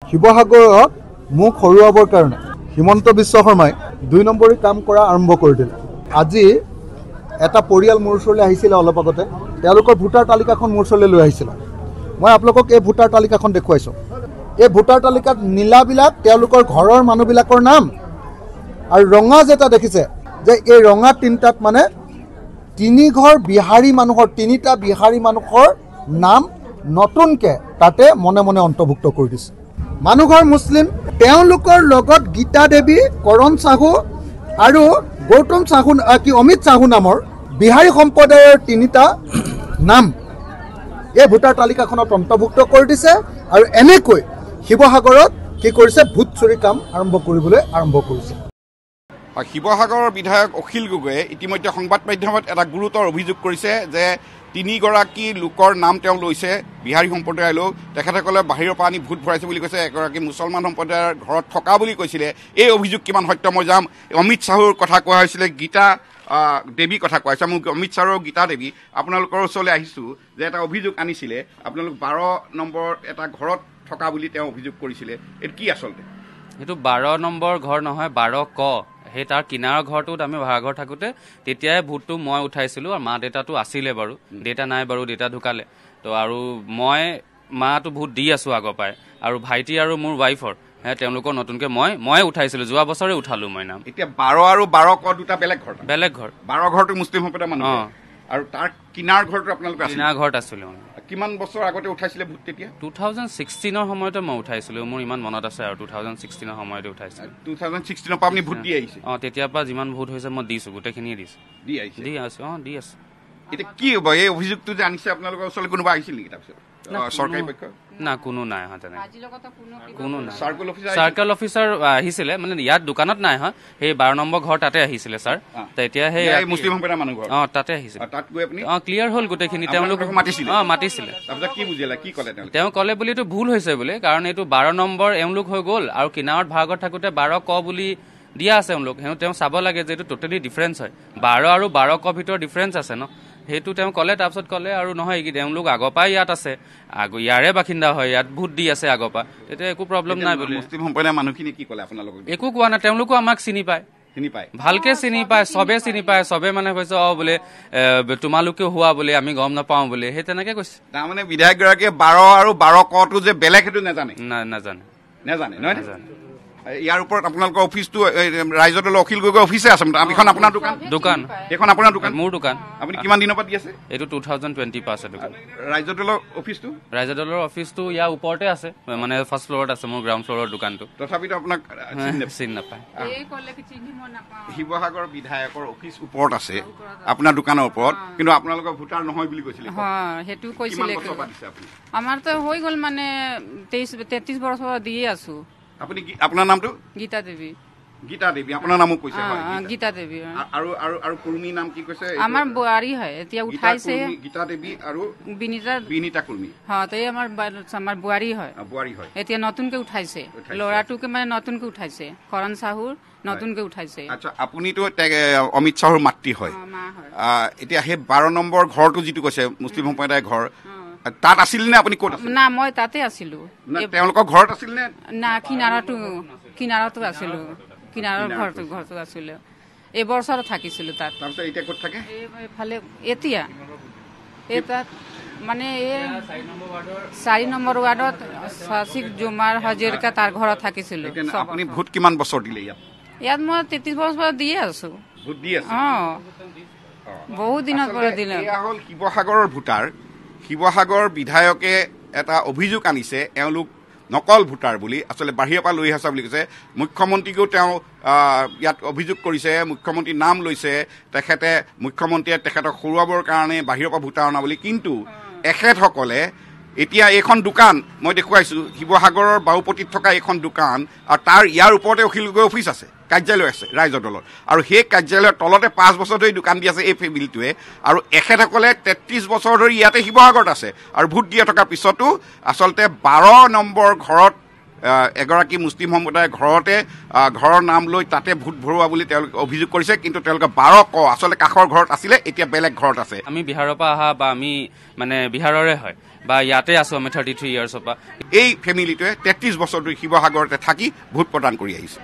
শিৱসাগৰত মুখ হৰুৱাবৰ কাৰণে হিমন্ত বিশ্ব শৰ্মাই 2 নম্বৰী কাম কৰা আৰম্ভ কৰি দিলে। আজি এটা পৰিয়াল মোৰ ওচৰলৈ আহিছিলে অলপ আগতে, তেওঁলোকৰ ভোটাৰ তালিকাখন মোৰ ওচৰলৈ লৈ আহিছিলে। মই আপোনালোকক এই ভোটাৰ তালিকাখন দেখুৱাইছোঁ। এই ভোটাৰ তালিকাত নীলাবিলাক তেওঁলোকৰ ঘৰৰ মানুহবিলাকৰ নাম, আৰু ৰঙা যেটা দেখিছে যে এই ৰঙা তিনিটাত মানে 3 ঘৰ বিহাৰী মানুহৰ 3টা বিহাৰী মানুহৰ নাম নতুনকৈ তাতে মনে মনে অন্তৰ্ভুক্ত কৰি দিছে। মানুহঘৰ মুছলিম, তেওঁলোকৰ লগত গীতা দেৱী, কৰণ চাহু আৰু গৌতম চাহু অমিত চাহু নামৰ বিহাৰী সম্প্ৰদায়ৰ 3টা নাম এই ভোটাৰ তালিকাখনত অন্তৰ্ভুক্ত কৰি দিছে। আৰু এনেকৈ শিৱসাগৰত কি কৰিছে, ভোট চুৰি কাম আৰম্ভ কৰিবলৈ আৰম্ভ কৰিছে। শিৱসাগৰৰ বিধায়ক অখিল গগৈয়ে ইতিমধ্যে সংবাদ মাধ্যমত এটা গুৰুতৰ অভিযোগ কৰিছে যে 3 গৰাকী লোকৰ নাম তেওঁ লৈছে বিহাৰী সম্প্ৰদায়ৰ লোক। তেখেতসকলে বাহিৰৰ পৰা আনি ভোট ভৰাইছে বুলি কৈছে। এগৰাকী মুছলমান সম্প্ৰদায়ৰ ঘৰত থকা বুলি কৈছিলে। এই অভিযোগ কিমান সত্য মই যাম। অমিত চাহুৰ কথা কোৱা হৈছিলে, গীতা দেৱীৰ কথা কোৱা হৈছে। মোক অমিত চাহু আৰু গীতা দেৱী আপোনালোকৰ ওচৰলৈ আহিছোঁ যে এটা অভিযোগ আনিছিলে, আপোনালোক 12 নম্বৰ এটা ঘৰত থকা বুলি তেওঁ অভিযোগ কৰিছিলে। এইটো কি আচলতে? এইটো 12 নম্বৰ ঘৰ নহয়, 12 ক। সেই তাৰ কিনাৰৰ ঘৰটোত আমি ভাড়াঘৰ থাকোঁতে তেতিয়াই ভোটটো মই উঠাইছিলোঁ। আৰু মা দেউতাটো আছিলে বাৰু, দেউতা নাই বাৰু, দেউতা ঢুকালে। তো আৰু মই মাটো ভোট দি আছোঁ আগৰ পৰাই, আৰু ভাইটি আৰু মোৰ ৱাইফৰ তেওঁলোকৰ নতুনকৈ মই উঠাইছিলোঁ, যোৱা বছৰে উঠালোঁ মই নাম। এতিয়া 12 আৰু 12 ক দুটা বেলেগ ঘৰ, বেলেগ ঘৰ। 12 ঘৰটো মুছলিম সম্প্ৰদায়ৰ মানুহ, আৰু তাৰ কিনাৰ ঘৰটো আপোনালোকে কিনাৰ ঘৰত আছিলোঁ। কিমান বছৰ আগতে উঠাইছিলে ভোট তেতিয়া? 2016 সময়তে মই উঠাইছিলোঁ, মোৰ ইমান মনত আছে। আৰু 2016 সময়তে উঠাইছিলোঁ। 2016 পৰা আপুনি ভোট দি আহিছে? তেতিয়াৰ পৰা যিমান ভোট হৈছে মই দিছোঁ, গোটেইখিনিয়ে দিছোঁ। দি আহিছে? দি আছোঁ, দি আছোঁ। এতিয়া কি হ'ব এই অভিযোগটো যে আনিছে, আপোনালোকৰ ওচৰলৈ কোনোবা আহিছিল নেকি তাৰপিছত চৰকাৰী পক্ষ? না, কোনো নাই অহা তেনেকৈ, কোনো নাই। চাৰ্কেল অফিচাৰ আহিছিলে, মানে ইয়াত দোকানত নাই অহা, সেই 12 নম্বৰ ঘৰ তাতে আহিছিলে ছাৰ। তেতিয়া সেই মুছলিম সম্প্ৰদায়ৰ মানুহ ঘৰ তাতে আহিছিলে। তাত গৈ আপুনি ক্লিয়াৰ হ'ল গোটেইখিনি। তেওঁলোক মাতিছিলে। তাৰপিছত কি বুজিলে, কি ক'লে তেওঁ? ক'লে বুলি এইটো ভুল হৈছে বোলে, কাৰণ এইটো 12 নম্বৰ এওঁলোক হৈ গ'ল, আৰু কিনাৰত ভাড়াঘৰত থাকোঁতে 12 ক বুলি দিয়া আছে এওঁলোক। তেওঁ চাব লাগে যে এইটো টোটেলি ডিফাৰেঞ্চ হয়, 12 আৰু 12 ক ভিতৰত ডিফাৰেঞ্চ আছে ন, সেইটো তেওঁ ক'লে। তাৰপিছত ক'লে আৰু নহয়, তেওঁলোক আগৰ পৰাই ইয়াত আছে, ইয়াৰে বাসিন্দা হয়, ইয়াত ভোট দি আছে আগৰ পৰা, তেতিয়া একো প্ৰব্লেম নাই বুলি। মুছলিম সম্প্ৰদায়ৰ মানুহখিনি কি ক'লে আপোনালোকক? একো কোৱা নাই, তেওঁলোকো আমাক চিনি পায়, ভালকে চিনি পায়, চবে চিনি পায়। চবে মানে কৈছে বোলে তোমালোকেও হোৱা বুলি, আমি গম নাপাওঁ বুলি, সেই তেনেকে কৈছে। তাৰমানে বিধায়কগৰাকীয়ে 12 আৰু 12 কটো যে বেলেগ সেইটো নাজানে? নাজানে নহয়, নাজানে। ইয়াৰ ওপৰত আপোনালোকৰ অফিচটো ৰাইজৰ দলৰ অখিল গগৈ অফিচে আছে? এইখন আপোনাৰ দোকান? এইখন আপোনাৰ দোকান? মোৰ দোকান। আপুনি কিমান দিনৰ পৰা দি আছে? এইটো 2020 পৰা আছে দোকান। ৰাইজৰ দলৰ অফিচটো? ৰাইজৰ দলৰ অফিচটো ইয়াৰ ওপৰতে আছে, মানে ফাৰ্ষ্ট ফ্ল'ৰত আছে মোৰ গ্ৰাউণ্ড ফ্ল'ৰৰ দোকানটো। তথাপিতো আপোনাক চিনি নাপায়। শিৱসাগৰ বিধায়কৰ অফিচ ওপৰত আছে, আপোনাৰ দোকানৰ ওপৰত, কিন্তু আপোনালোকৰ ভোটাৰ নহয় বুলি কৈছিলে। সেইটো কৈছিলে। আমাৰতো হৈ গ'ল মানে 33 বছৰ দিয়ে আছো। আপুনি আপোনাৰ নামটো? গীতা দেৱী। গীতা দেৱী, আপোনাৰ নামো কৈছে? গীতা দেৱী। আৰু কুৰ্মী নাম কি কৈছে? আমাৰ বোৱাৰী হয়, এতিয়া উঠাইছে। গীতা দেৱী আৰু বিনীতা কুৰ্মী। আমাৰ বোৱাৰী হয়, এতিয়া নতুনকে উঠাইছে। ল'ৰাটোকে মানে নতুনকে উঠাইছে, কৰণ চাহুৰ নতুনকে উঠাইছে। আচ্ছা, আপুনিতো অমিত চাহুৰ মাতৃ হয়। এতিয়া সেই 12 নম্বৰ ঘৰটো যিটো কৈছে মুছলিম সম্প্ৰদায়ৰ ঘৰ, তাত আছিল নে আপুনি? ক'ত আছিল? না, মই তাতে আছিলো। তেওঁলোকৰ ঘৰত আছিল নে? না, কিনাৰতো আছিলো, কিনাৰৰ ঘৰটো আছিলো। এবছৰ থাকিছিলো তাত। তাৰপিছত এতিয়া ক'ত থাকে? এইফালে এতিয়া তাত মানে 4 নম্বৰ ৱাৰ্ডত শাসিক জুমাৰ হাজিৰকা তাৰ ঘৰত থাকিছিলো। আপুনি ভোট কিমান বছৰ দিলে ইয়াত? ইয়াত মই 33 বছৰ দিয়ে আছো। ভোট দি আছে? বহুত দিনৰ পৰা দিলে। এয়া হ'ল শিৱসাগৰৰ ভোটাৰ। শিৱসাগৰ বিধায়কে এটা অভিযোগ আনিছে, এওঁলোক নকল ভোটাৰ বুলি, আচলতে বাহিৰৰ পৰা লৈ আহিছে বুলি কৈছে। মুখ্যমন্ত্ৰীকো তেওঁ ইয়াত অভিযোগ কৰিছে, মুখ্যমন্ত্ৰীৰ নাম লৈছে। মুখ্যমন্ত্ৰীয়ে তেখেতক হৰুৱাবৰ কাৰণে বাহিৰৰ পৰা ভোটাৰ অনা বুলি। কিন্তু এখেতসকলে এতিয়া এইখন দোকান মই দেখুৱাইছোঁ, শিৱসাগৰৰ বাওপতিত থকা এইখন দোকান, আৰু তাৰ ইয়াৰ ওপৰতে অখিল গগৈ অফিচ আছে, কাৰ্যালয় আছে ৰাইজৰ দলৰ, আৰু সেই কাৰ্যালয়ৰ তলতে 5 বছৰ ধৰি দোকান দি আছে এই ফেমিলিটোৱে। আৰু এখেতসকলে 33 বছৰ ধৰি ইয়াতে শিৱসাগৰত আছে, আৰু ভোট দিয়া থকাৰ পিছতো আচলতে 12 নম্বৰ ঘৰত এগৰাকী মুছলিম সম্প্ৰদায়ৰ ঘৰতে ঘৰৰ নাম লৈ তাতে ভোট ভৰোৱা বুলি তেওঁলোকে অভিযোগ কৰিছে কিন্তু তেওঁলোকে 12 ক আচলতে কাষৰ ঘৰত আছিলে এতিয়া বেলেগ ঘৰত আছে আমি বিহাৰৰ পৰা অহা বা আমি মানে বিহাৰৰে হয় বা ইয়াতে আছো আমি 33 ইয়াৰ্ছৰ পৰা এই ফেমিলিটোৱে 33 বছৰ ধৰি শিৱসাগৰতে থাকি ভোট প্ৰদান কৰি আহিছে